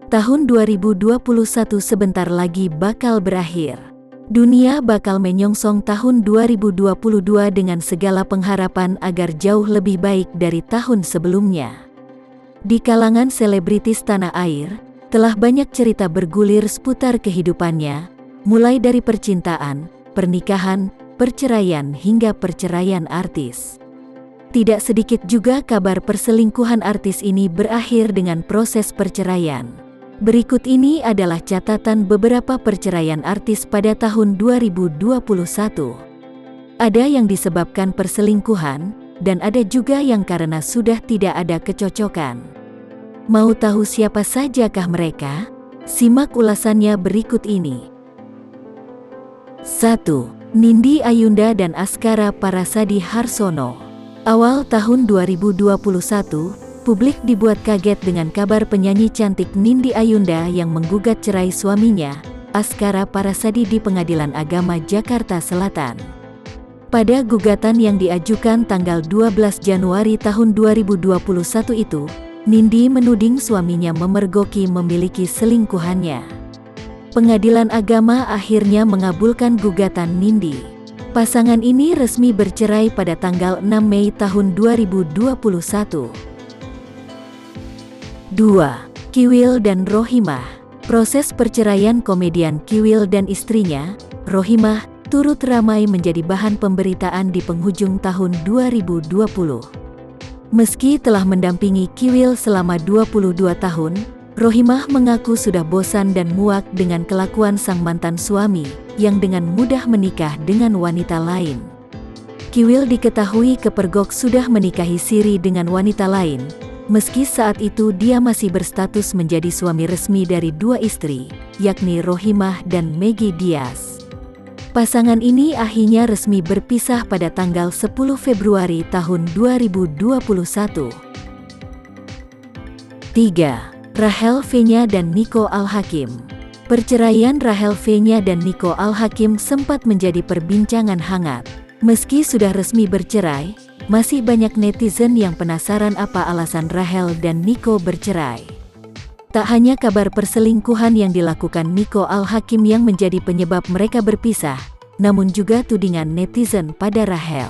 Tahun 2021 sebentar lagi bakal berakhir. Dunia bakal menyongsong tahun 2022 dengan segala pengharapan agar jauh lebih baik dari tahun sebelumnya. Di kalangan selebritis tanah air, telah banyak cerita bergulir seputar kehidupannya, mulai dari percintaan, pernikahan, perceraian hingga perceraian artis. Tidak sedikit juga kabar perselingkuhan artis ini berakhir dengan proses perceraian. Berikut ini adalah catatan beberapa perceraian artis pada tahun 2021. Ada yang disebabkan perselingkuhan, dan ada juga yang karena sudah tidak ada kecocokan. Mau tahu siapa sajakah mereka? Simak ulasannya berikut ini. 1. Nindi Ayunda dan Askara Parasadi Harsono. Awal tahun 2021, publik dibuat kaget dengan kabar penyanyi cantik Nindi Ayunda yang menggugat cerai suaminya, Askara Parasadi di Pengadilan Agama Jakarta Selatan. Pada gugatan yang diajukan tanggal 12 Januari tahun 2021 itu, Nindi menuding suaminya memergoki memiliki selingkuhannya. Pengadilan Agama akhirnya mengabulkan gugatan Nindi. Pasangan ini resmi bercerai pada tanggal 6 Mei tahun 2021. 2. Kiwil dan Rohimah. Proses perceraian komedian Kiwil dan istrinya, Rohimah, turut ramai menjadi bahan pemberitaan di penghujung tahun 2020. Meski telah mendampingi Kiwil selama 22 tahun, Rohimah mengaku sudah bosan dan muak dengan kelakuan sang mantan suami, yang dengan mudah menikah dengan wanita lain. Kiwil diketahui kepergok sudah menikahi siri dengan wanita lain, meski saat itu dia masih berstatus menjadi suami resmi dari dua istri, yakni Rohimah dan Meggy Diaz. Pasangan ini akhirnya resmi berpisah pada tanggal 10 Februari tahun 2021. 3. Rahel Fenya dan Nico Al-Hakim. Perceraian Rahel Fenya dan Nico Al-Hakim sempat menjadi perbincangan hangat. Meski sudah resmi bercerai, masih banyak netizen yang penasaran apa alasan Rahel dan Nico bercerai. Tak hanya kabar perselingkuhan yang dilakukan Nico Al-Hakim yang menjadi penyebab mereka berpisah, namun juga tudingan netizen pada Rahel.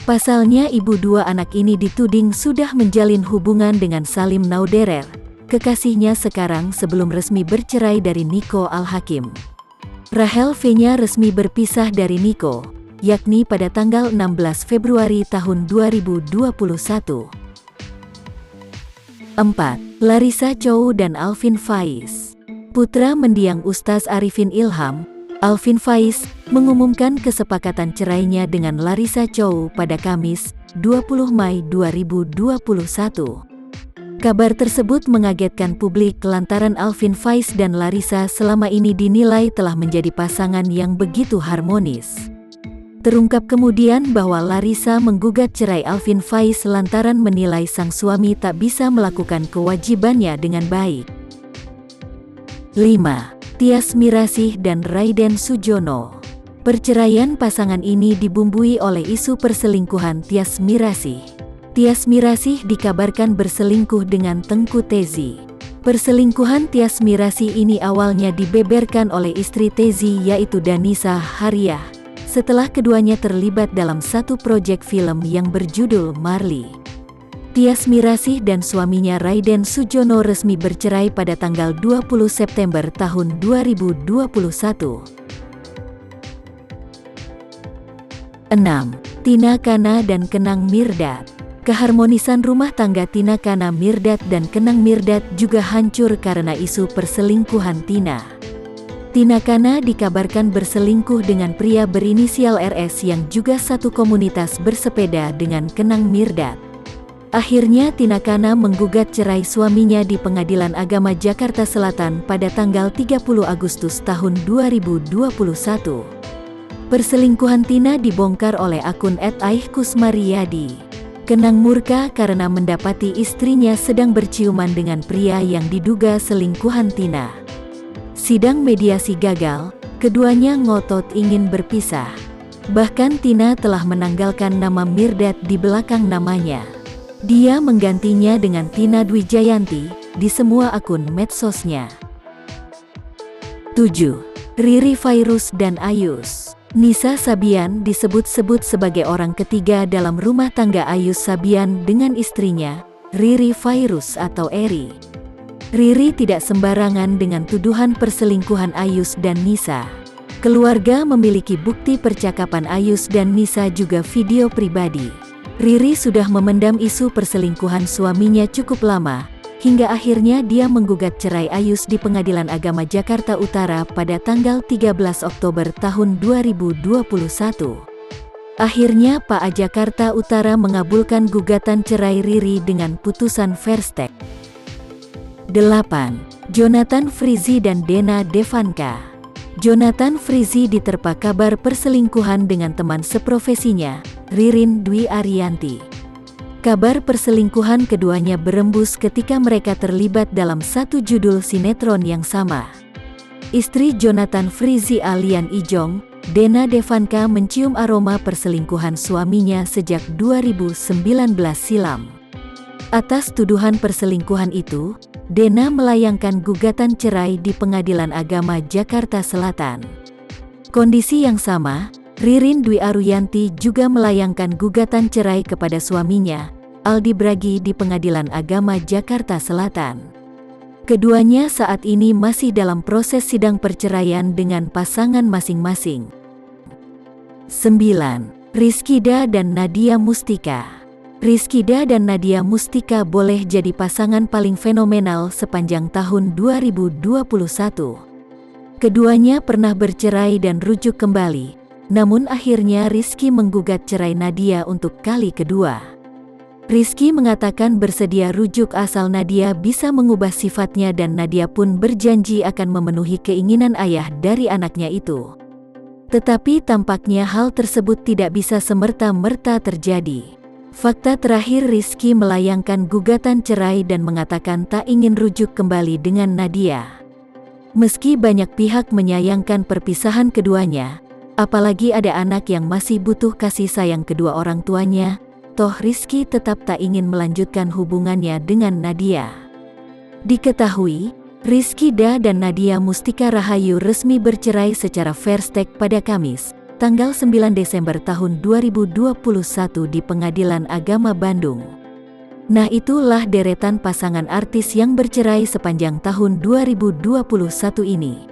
Pasalnya ibu dua anak ini dituding sudah menjalin hubungan dengan Salim Nauderer, kekasihnya sekarang sebelum resmi bercerai dari Nico Al-Hakim. Rahel Fenya resmi berpisah dari Nico, yakni pada tanggal 16 Februari tahun 2021. 4. Larissa Chow dan Alvin Faiz. Putra mendiang Ustaz Arifin Ilham, Alvin Faiz, mengumumkan kesepakatan cerainya dengan Larissa Chow pada Kamis, 20 Mei 2021. Kabar tersebut mengagetkan publik lantaran Alvin Faiz dan Larissa selama ini dinilai telah menjadi pasangan yang begitu harmonis. Terungkap kemudian bahwa Larissa menggugat cerai Alvin Faiz lantaran menilai sang suami tak bisa melakukan kewajibannya dengan baik. 5. Tyas Mirasih dan Raiden Sujono. Perceraian pasangan ini dibumbui oleh isu perselingkuhan Tyas Mirasih. Tyas Mirasih dikabarkan berselingkuh dengan Tengku Tezi. Perselingkuhan Tyas Mirasih ini awalnya dibeberkan oleh istri Tezi yaitu Danisa Hariah, setelah keduanya terlibat dalam satu proyek film yang berjudul Marley. Tyas Mirasih dan suaminya Raiden Sujono resmi bercerai pada tanggal 20 September tahun 2021. 6. Tina Kana dan Kenang Mirdad. Keharmonisan rumah tangga Tina Kana Mirdad dan Kenang Mirdad juga hancur karena isu perselingkuhan Tina. Tina Kana dikabarkan berselingkuh dengan pria berinisial RS yang juga satu komunitas bersepeda dengan Kenang Mirdad. Akhirnya Tina Kana menggugat cerai suaminya di Pengadilan Agama Jakarta Selatan pada tanggal 30 Agustus tahun 2021. Perselingkuhan Tina dibongkar oleh akun @aihkusmariyadi. Kenang murka karena mendapati istrinya sedang berciuman dengan pria yang diduga selingkuhan Tina. Sidang mediasi gagal, keduanya ngotot ingin berpisah. Bahkan Tina telah menanggalkan nama Mirdad di belakang namanya. Dia menggantinya dengan Tina Dwi Jayanti, di semua akun medsosnya. 7. Riri Virus dan Ayus. Nisa Sabian disebut-sebut sebagai orang ketiga dalam rumah tangga Ayus Sabian dengan istrinya, Riri Virus atau Eri. Riri tidak sembarangan dengan tuduhan perselingkuhan Ayus dan Nisa. Keluarga memiliki bukti percakapan Ayus dan Nisa juga video pribadi. Riri sudah memendam isu perselingkuhan suaminya cukup lama, hingga akhirnya dia menggugat cerai Ayus di Pengadilan Agama Jakarta Utara pada tanggal 13 Oktober tahun 2021. Akhirnya PA Jakarta Utara mengabulkan gugatan cerai Riri dengan putusan verstek. 8. Jonathan Frizzy dan Dena Devanka. Jonathan Frizzy diterpa kabar perselingkuhan dengan teman seprofesinya, Ririn Dwi Ariyanti. Kabar perselingkuhan keduanya berembus ketika mereka terlibat dalam satu judul sinetron yang sama. Istri Jonathan Frizzy Alian Ijong, Dena Devanka mencium aroma perselingkuhan suaminya sejak 2019 silam. Atas tuduhan perselingkuhan itu, Dena melayangkan gugatan cerai di Pengadilan Agama Jakarta Selatan. Kondisi yang sama, Ririn Dwi Ariyanti juga melayangkan gugatan cerai kepada suaminya, Aldi Bragi di Pengadilan Agama Jakarta Selatan. Keduanya saat ini masih dalam proses sidang perceraian dengan pasangan masing-masing. 9. Rizkyda dan Nadia Mustika. Rizkyda dan Nadia Mustika boleh jadi pasangan paling fenomenal sepanjang tahun 2021. Keduanya pernah bercerai dan rujuk kembali. Namun akhirnya Rizky menggugat cerai Nadia untuk kali kedua. Rizky mengatakan bersedia rujuk asal Nadia bisa mengubah sifatnya dan Nadia pun berjanji akan memenuhi keinginan ayah dari anaknya itu. Tetapi tampaknya hal tersebut tidak bisa semerta-merta terjadi. Fakta terakhir, Rizky melayangkan gugatan cerai dan mengatakan tak ingin rujuk kembali dengan Nadia. Meski banyak pihak menyayangkan perpisahan keduanya, apalagi ada anak yang masih butuh kasih sayang kedua orang tuanya, toh Rizky tetap tak ingin melanjutkan hubungannya dengan Nadia. Diketahui, Rizkyda dan Nadia Mustika Rahayu resmi bercerai secara verstek pada Kamis, tanggal 9 Desember tahun 2021 di Pengadilan Agama Bandung. Nah, itulah deretan pasangan artis yang bercerai sepanjang tahun 2021 ini.